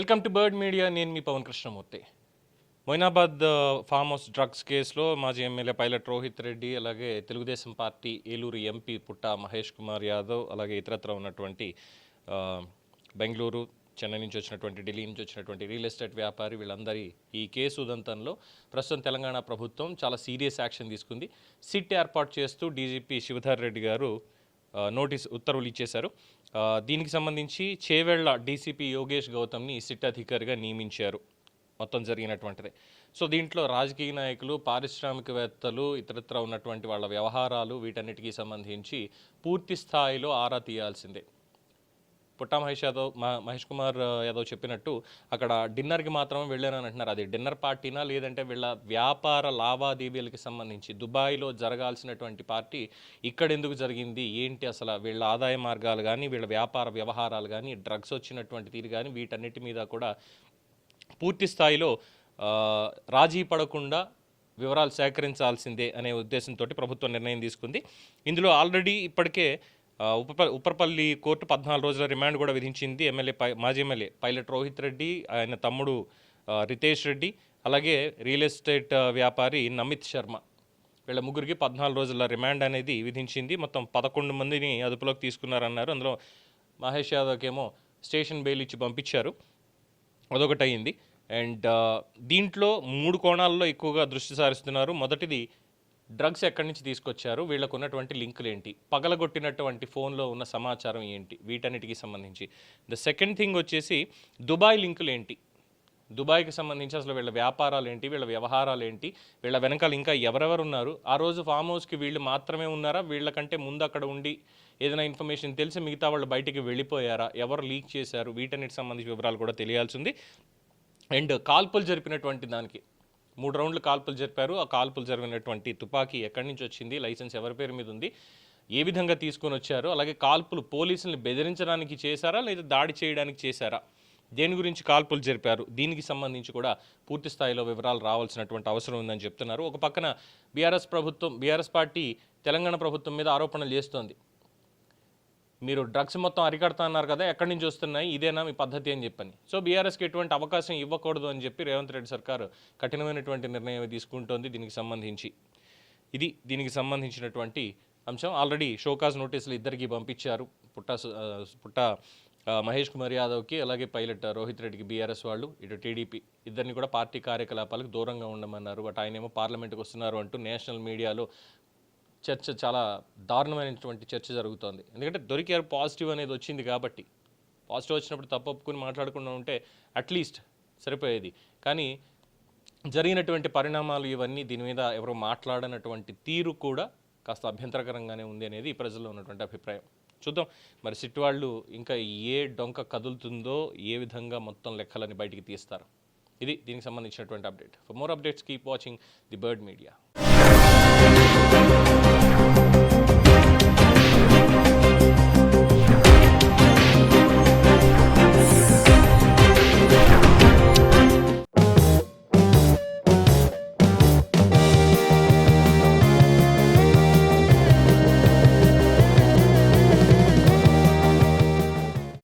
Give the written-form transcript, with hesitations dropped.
Welcome to Bird Media. నేను మీ Pawan Krishnamurthy. Moinabad farm house drugs కేసులో మాజీ ఎమ్మెల్యే పైలట్ రోహిత్ రెడ్డి, అలాగే తెలుగుదేశం పార్టీ ఏలూరు ఎంపీ పుట్టా మహేష్ కుమార్ యాదవ్, అలాగే ఇతరత్ర ఉన్నటువంటి బెంగళూరు, చెన్నై నుంచి వచ్చినటువంటి, ఢిల్లీ నుంచి వచ్చినటువంటి రియల్ ఎస్టేట్ వ్యాపారి, వీళ్ళందరి ఈ కేసు ఉదంతంలో ప్రస్తుతం తెలంగాణ ప్రభుత్వం చాలా సీరియస్ యాక్షన్ తీసుకుంది. సిట్ ఏర్పాటు చేస్తూ డీజీపీ శివధర్ రెడ్డి గారు ఉత్తర్వులు ఇచ్చేశారు. దీనికి సంబంధించి చేవెళ్ల డీసీపీ యోగేష్ గౌతమ్ని సిట్ అధికారిగా నియమించారు. మొత్తం జరిగినటువంటిదే. సో దీంట్లో రాజకీయ నాయకులు, పారిశ్రామికవేత్తలు, ఇతరత్ర ఉన్నటువంటి వాళ్ళ వ్యవహారాలు, వీటన్నిటికీ సంబంధించి పూర్తి స్థాయిలో ఆరా తీయాల్సిందే. పుట్టా మహేష్ కుమార్ యాదవ్ చెప్పినట్టు అక్కడ డిన్నర్కి మాత్రమే వెళ్ళానని అంటున్నారు. అది డిన్నర్ పార్టీనా, లేదంటే వీళ్ళ వ్యాపార లావాదేవీలకి సంబంధించి దుబాయ్లో జరగాల్సినటువంటి పార్టీ ఇక్కడ ఎందుకు జరిగింది, ఏంటి అసలు వీళ్ళ ఆదాయ మార్గాలు కానీ, వీళ్ళ వ్యాపార వ్యవహారాలు కానీ, డ్రగ్స్ వచ్చినటువంటి తీరు కానీ, వీటన్నిటి మీద కూడా పూర్తి స్థాయిలో రాజీ పడకుండా వివరాలు సేకరించాల్సిందే అనే ఉద్దేశంతో ప్రభుత్వం నిర్ణయం తీసుకుంది. ఇందులో ఆల్రెడీ ఇప్పటికే ఉప్పరపల్లి కోర్టు 14 రోజుల రిమాండ్ కూడా విధించింది. మాజీ ఎమ్మెల్యే పైలట్ రోహిత్ రెడ్డి, ఆయన తమ్ముడు రితేష్ రెడ్డి, అలాగే రియల్ ఎస్టేట్ వ్యాపారి నమిత్ శర్మ, వీళ్ళ ముగ్గురికి 14 రోజుల రిమాండ్ అనేది విధించింది. మొత్తం 11 మందిని అదుపులోకి తీసుకున్నారన్నారు. అందులో మహేష్ యాదవ్కేమో స్టేషన్ బెయిల్ ఇచ్చి పంపించారు. అదొకటి అయింది. అండ్ దీంట్లో 3 కోణాల్లో ఎక్కువగా దృష్టి సారిస్తున్నారు. మొదటిది, డ్రగ్స్ ఎక్కడి నుంచి తీసుకొచ్చారు, వీళ్ళకు ఉన్నటువంటి లింకులు ఏంటి, పగలగొట్టినటువంటి ఫోన్లో ఉన్న సమాచారం ఏంటి, వీటన్నిటికీ సంబంధించి. ద సెకండ్ థింగ్ వచ్చేసి దుబాయ్ లింకులు ఏంటి, దుబాయ్కి సంబంధించి అసలు వీళ్ళ వ్యాపారాలు ఏంటి, వీళ్ళ వ్యవహారాలు ఏంటి, వీళ్ళ వెనకాల ఇంకా ఎవరెవరు ఉన్నారు, ఆ రోజు ఫామ్ హౌస్కి వీళ్ళు మాత్రమే ఉన్నారా, వీళ్ళకంటే ముందు అక్కడ ఉండి ఏదైనా ఇన్ఫర్మేషన్ తెలిసి మిగతా వాళ్ళు బయటికి వెళ్ళిపోయారా, ఎవరు లీక్ చేశారు, వీటన్నిటికి సంబంధించి వివరాలు కూడా తెలియాల్సి ఉంది. అండ్ కాల్పులు జరిపినటువంటి దానికి 3 రౌండ్లు కాల్పులు జరిపారు. ఆ కాల్పులు జరిగినటువంటి తుపాకీ ఎక్కడి నుంచి వచ్చింది, లైసెన్స్ ఎవరి పేరు మీద ఉంది, ఏ విధంగా తీసుకొని వచ్చారు, అలాగే కాల్పులు పోలీసుల్ని బెదిరించడానికి చేశారా లేదా దాడి చేయడానికి చేశారా, దేని గురించి కాల్పులు జరిపారు, దీనికి సంబంధించి కూడా పూర్తి స్థాయిలో వివరాలు రావాల్సినటువంటి అవసరం ఉందని చెప్తున్నారు. ఒక పక్కన బీఆర్ఎస్ పార్టీ తెలంగాణ ప్రభుత్వం మీద ఆరోపణలు చేస్తోంది. మీరు డ్రగ్స్ మొత్తం అరికడతా అన్నారు కదా, ఎక్కడి నుంచి వస్తున్నాయి, ఇదేనా మీ పద్ధతి అని చెప్పని. సో బీఆర్ఎస్కి ఎటువంటి అవకాశం ఇవ్వకూడదు అని చెప్పి రేవంత్ రెడ్డి సర్కారు కఠినమైనటువంటి నిర్ణయం తీసుకుంటోంది దీనికి సంబంధించినటువంటి అంశం. ఆల్రెడీ షోకాజ్ నోటీసులు ఇద్దరికి పంపించారు. పుట్టా మహేష్ కుమార్ యాదవ్కి, అలాగే పైలట్ రోహిత్ రెడ్డికి బీఆర్ఎస్ వాళ్ళు, ఇటు టీడీపీ ఇద్దరిని కూడా పార్టీ కార్యకలాపాలకు దూరంగా ఉండమన్నారు. బట్ ఆయనేమో పార్లమెంట్కి వస్తున్నారు అంటూ నేషనల్ మీడియాలో చర్చ, చాలా దారుణమైనటువంటి చర్చ జరుగుతోంది. ఎందుకంటే దొరికారు, పాజిటివ్ అనేది వచ్చింది కాబట్టి. పాజిటివ్ వచ్చినప్పుడు తప్పొప్పుకుని మాట్లాడకుండా ఉంటే అట్లీస్ట్ సరిపోయేది. కానీ జరిగినటువంటి పరిణామాలు ఇవన్నీ, దీని మీద ఎవరో మాట్లాడనటువంటి తీరు కూడా కాస్త అభ్యంతరకరంగానే ఉంది అనేది ప్రజల్లో ఉన్నటువంటి అభిప్రాయం. చూద్దాం మరి సిట్ వాళ్ళు ఇంకా ఏ డొంక కదులుతుందో, ఏ విధంగా మొత్తం లెక్కలని బయటికి తీస్తారు. దీనికి సంబంధించినటువంటి update. For more updates keep watching the bird media.